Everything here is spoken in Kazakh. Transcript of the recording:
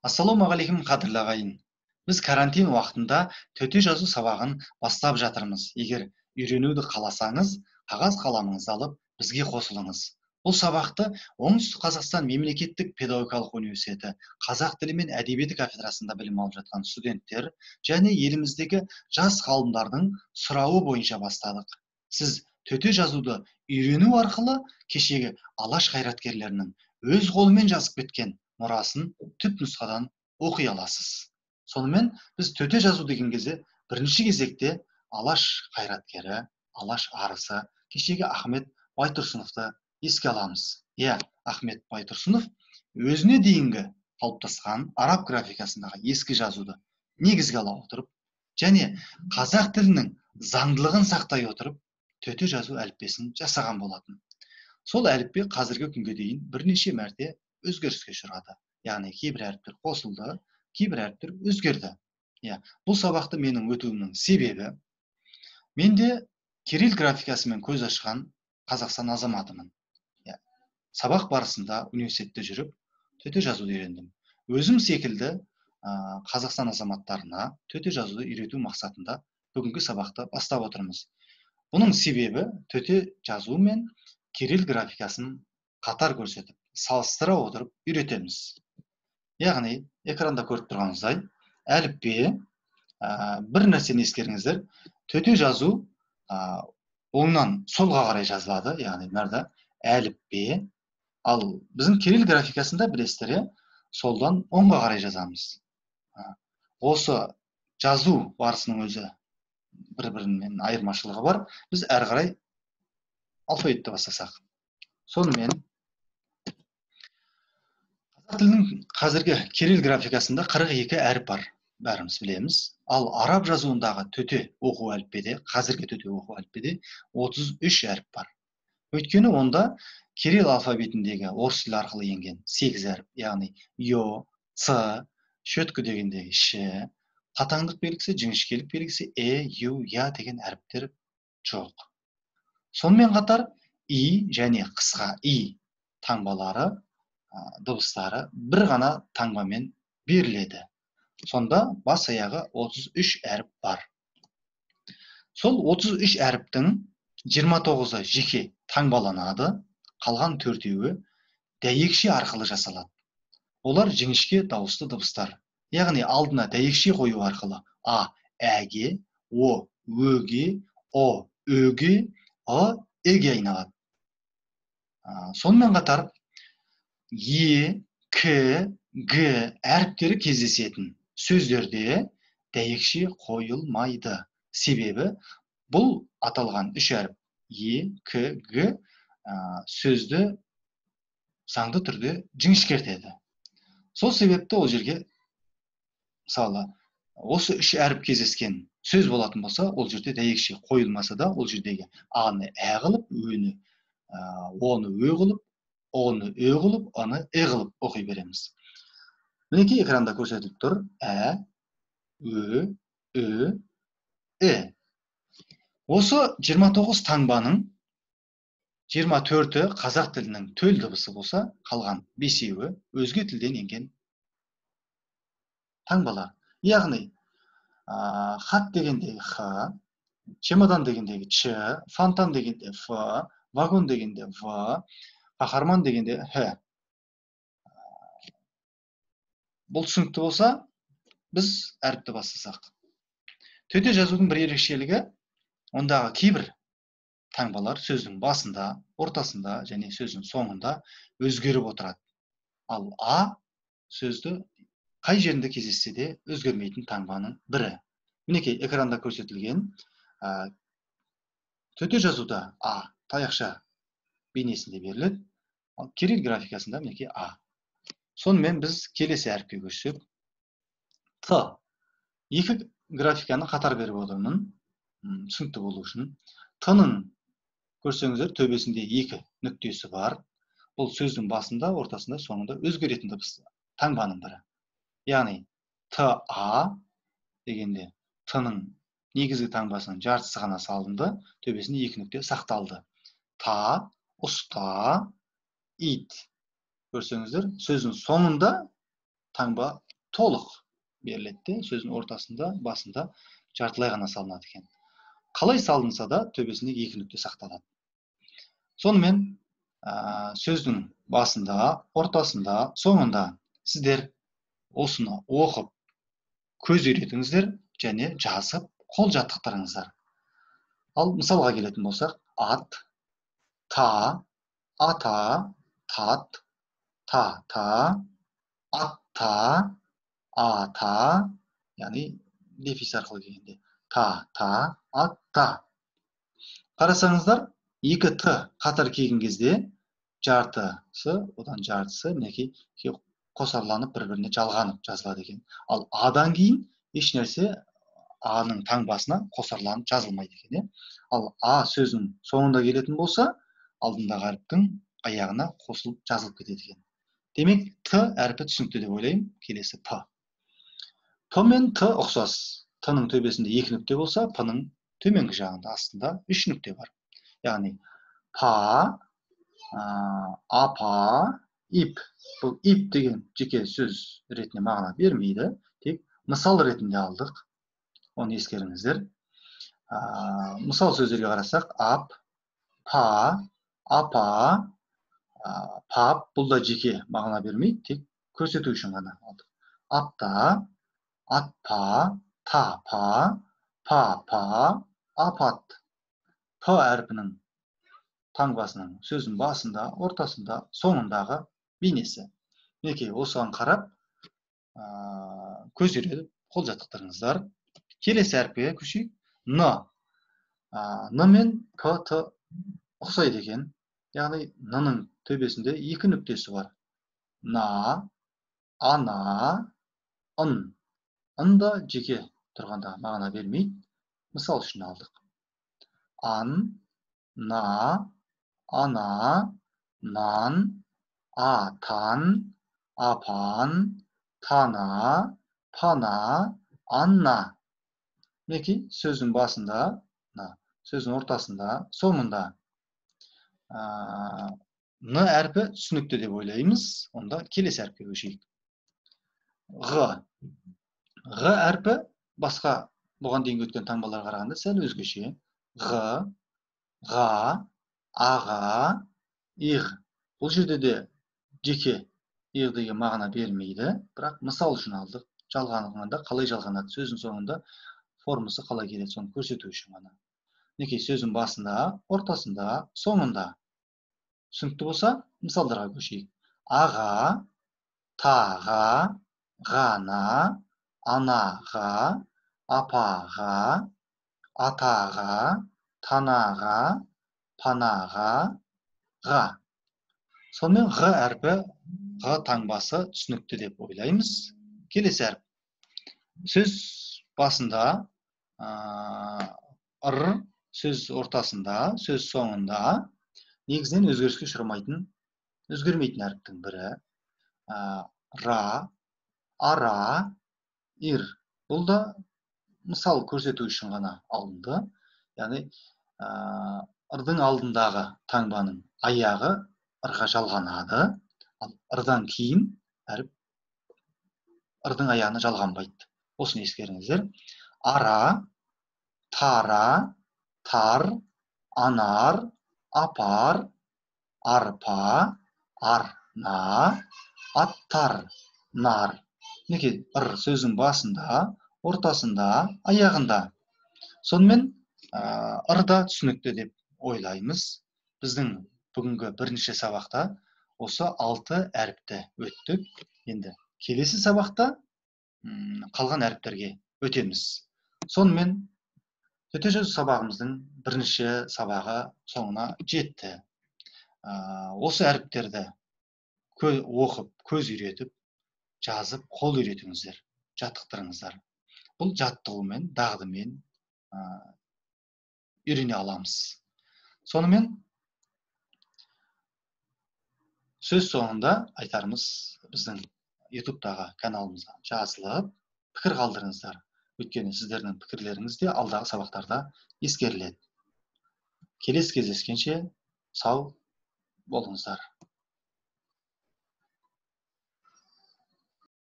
Ассалаумағалейкум қадірлі ағайын. Біз карантин уақытында төте жазу сабағын бастап жатырмыз. Егер үйренуді қаласаңыз, қағаз қаламыңызды алып, бізге қосылыңыз. Бұл сабақты Оңтүстік Қазақстан мемлекеттік педагогикалық университеті қазақ тілі мен әдебиеті кафедрасында білім алып жатқан студенттер және еліміздегі жас ғалымдардың сұрауы бойынша бастадық. Сіз төте жазуды үйрену арқылы кешегі алаш қайраткерлерінің өз қолымен жазып кеткен мұрасын түпнұсқадан оқи аласыз. Сонымен біз төте жазу деген кезде бірінші кезекте алаш қайраткері, алаш арысы, кешегі Ахмет Байтұрсыновты еске аламыз. Ахмет Байтұрсынов өзіне дейінгі қалыптасқан араб графикасындағы ескі жазуды негізге ала отырып, және қазақ тілінің заңдылығын сақтай отырып, төте жазу әліппесін жасаған болатын. Сол әліппе қазіргі күнге дейін бірнеше мәрте өзгеріске ұшырады. Яғни кейбір әріптер қосылды, кейбір әріптер өзгерді. Бұл сабақты менің өтуімнің себебі, менде кирилл графикасымен көз ашқан Қазақстан азаматымын. Сабақ барысында университетте жүріп, төте жазуды үйрендім. Өзім секілді Қазақстан азаматтарына төте жазуды үйрету мақсатында бүгінгі сабақты бастап отырмыз. Бұның себебі төте жазу мен кирилл графикасын қатар көрсетіп, салыстыра отырып үйретеміз. Яғни, экранда көріп тұрғаныңыздай, әліппе, бір нәрсені ескеріңіздер, төте жазу оңнан солға қарай жазылады, яғни мынада әліппе, ал біздің кирилл графикасында білесіздер, солдан оңға қарай жазамыз. Осы жазу барысының өзі бір-бірінен айырмашылығы бар. Біз әрі қарай алфавитті бастасақ. Сонымен, қазақ тілінің қазіргі кирилл графикасында 42 әріп бар, бәріміз білеміз. Ал араб жазуындағы төте оқу әліппеде, қазіргі төте оқу әліппеде 33 әріп бар. Өйткені онда кирилл алфавитіндегі орыс тілі арқылы енген 8 әріп, яғни йо, ц, шөткі дегендегі ш, қатаңдық белгісі, жіңішкелік белгісі ю, я деген әріптер жоқ. Сонымен қатар и және қысқа и таңбалары, дыбыстары бір ғана таңбамен беріледі. Сонда бас аяғы 33 әріп бар. Сол 33 әріптің 29-ы жеке таңбаланады, қалған 4-еуі дәйекше арқылы жасалады. Олар жіңішке дауысты дыбыстар. Яғни алдына дәйекше қою арқылы а әге, о өге, о өге, эге айналады. Сонымен қатар е, к, г әріптері кездесетін сөздерде дәйекше қойылмайды. Себебі бұл аталған 3 әріп е, к, г сөзді заңды түрде жіңішкертеді. Сол себепті ол жерге, мысалы, осы 3 әріп кездескен сөз болатын болса, ол жерде дәйекше қойылмаса да, ол жердегі аны ә қылып, өні оны ө қылып, оны ö қылып, аны е қылып оқи береміз. Мінекей экранда көрсетіліп тұр. Ә, ө, ö, е. Осы 29 таңбаның 24-і қазақ тілінің төл дыбысы болса, қалған 5-еуі өзге тілден енген таңбалар. Яғни, хат дегендегі х, чемодан дегендегі ч, фонтан дегенде ф, вагон дегенде в, қаһарман дегенде х. Бұл түсінікті болса, біз әріпті бастасақ. Төте жазудың бір ерекшелігі, ондағы кейбір таңбалар сөздің басында, ортасында және сөздің соңында өзгеріп отырады. Ал а сөзді қай жерінде кездессе де өзгермейтін таңбаның бірі. Мінекей экранда көрсетілген төте жазуда а таяқша бейнесінде беріледі, ал кирилл графикасында мінекей а. Сонымен біз келесі әріпке көшсек, т. Екі графиканы қатар беріп отырмын, түсінікті болу үшін. Т-ның көрсеңіздер төбесінде 2 нүктесі бар. Бұл сөздің басында, ортасында, соңында өзгеретін таңбаның бірі. Яғни т-а дегенде т-ның негізгі таңбасының жартысы ғана салынды, төбесінде 2 нүкте сақталды. Та, ұста, ит. Көрсеңіздер, сөздің соңында таңба толық беріледі. Сөздің ортасында, басында жартылай ғана салынады екен. Қалай салынса да төбесіндегі екі нүкте сақталады. Сонымен сөздің басында, ортасында, соңында сіздер осыны оқып, көз үйретіңіздер және жазып, қол жаттықтырыңыздар. Ал мысалға келетін болсақ, ат, та, ата, тат, та, атта, ата, яғни дефис арқылы келгенде та, атта. Қарасаңыздар, екі т қатар келген кезде жартысы, одан жартысы мінекей қосарланып бір-біріне жалғанып жазылады екен. Ал адан кейін еш нәрсе аның таңбасына қосарланып жазылмайды екен. Ал а сөзінің соңында келетін болса, алдындағы әріптің аяғына қосылып жазылып кетеді екен. Демек, т әрпі түсінікті деп ойлаймын. Келесі п. П мен т ұқсас. Т-ның төбесінде екі нүкте болса, п-ның төменгі жағында астында үш нүкте бар. Яғни па, апа, ип. Бұл ип деген жеке сөз ретінде мағына бермейді. Тек мысал ретінде алдық. Оны ескеріңіздер. Мысал сөздерге қарасақ, ап, па, апа, пап, бұл да жеке мағына бермейді, тек көрсету үшін ғана алдық. Апта, атпа, тапа, папа, апат. П әрпінің таңбасының сөздің басында, ортасында, соңындағы бейнесі. Мінекей, осыған қарап, көз үйретіп, қол жаттықтырыңыздар. Келесі әріпке көшейік. Н. Н мен П, Т ұқсайды екен. Яғни, Н-ның төбесінде екі нүктесі бар. На, ана, ын. Ын да жеке тұрғанда мағына бермейді. Мысал үшін алдық. Ан, на, ана, нан, атан, апан, тана, пана, анна. Мінекей, сөздің басында, сөздің ортасында, соңында Н әрпі түсінікті деп ойлаймыз. Онда келесі әріпке көшейік. Ғ. Ғ әрпі басқа бұған дейін өткен таңбаларға қарағанда сәл өзгеше. Ғ, ға, аға, иғ. Бұл жерде де жеке иғ деген мағына бермейді, бірақ мысал үшін алдық. Жалғанғанда қалай жалғанады, сөздің соңында формасы қалай келеді, соны көрсету үшін ғана. Мінекей, сөздің басында, ортасында, соңында. Түсінікті болса, мысалдарға көшейік. Аға, таға, ғана, анаға, апаға, атаға, танаға, панаға, ға. Сонымен ғ әрпі, ғ таңбасы түсінікті деп ойлаймыз. Келесі әріп. Сөз басында, ыр, сөз ортасында, сөз соңында негізінен өзгеріске өзгермейтін әріптің бірі. Ра, ара, ир. Бұл да мысал көрсету үшін ғана алынды. Яғни, ырдың алдындағы таңбаның аяғы ырға жалғанады. Ал ырдан кейін әріп ырдың аяғына жалғанбайды. Осыны ескеріңіздер. Ара, тара, тар, анар, апар, арпа, арна, аттар, нар. Мінекей, ыр сөздің басында, ортасында, аяғында. Сонымен, ырда түсінікті деп ойлаймыз. Біздің бүгінгі бірінші сабақта осы 6 әріпті өттік. Енді келесі сабақта қалған әріптерге өтеміз. Сонымен, төте сөз сабағымыздың бірінші сабағы соңына жетті. Осы әріптерді оқып, көз үйретіп, жазып, қол үйретіңіздер, жаттықтырыңыздар. Бұл жаттығумен, дағдымен үйрене аламыз. Сонымен, сөз соңында айтарымыз біздің YouTube-дағы каналымызға жазылып, пікір қалдырыңыздар. Өйткені сіздердің пікірлеріңіз де алдағы сабақтарда ескеріледі. Келесі кездескенше сау болыңыздар.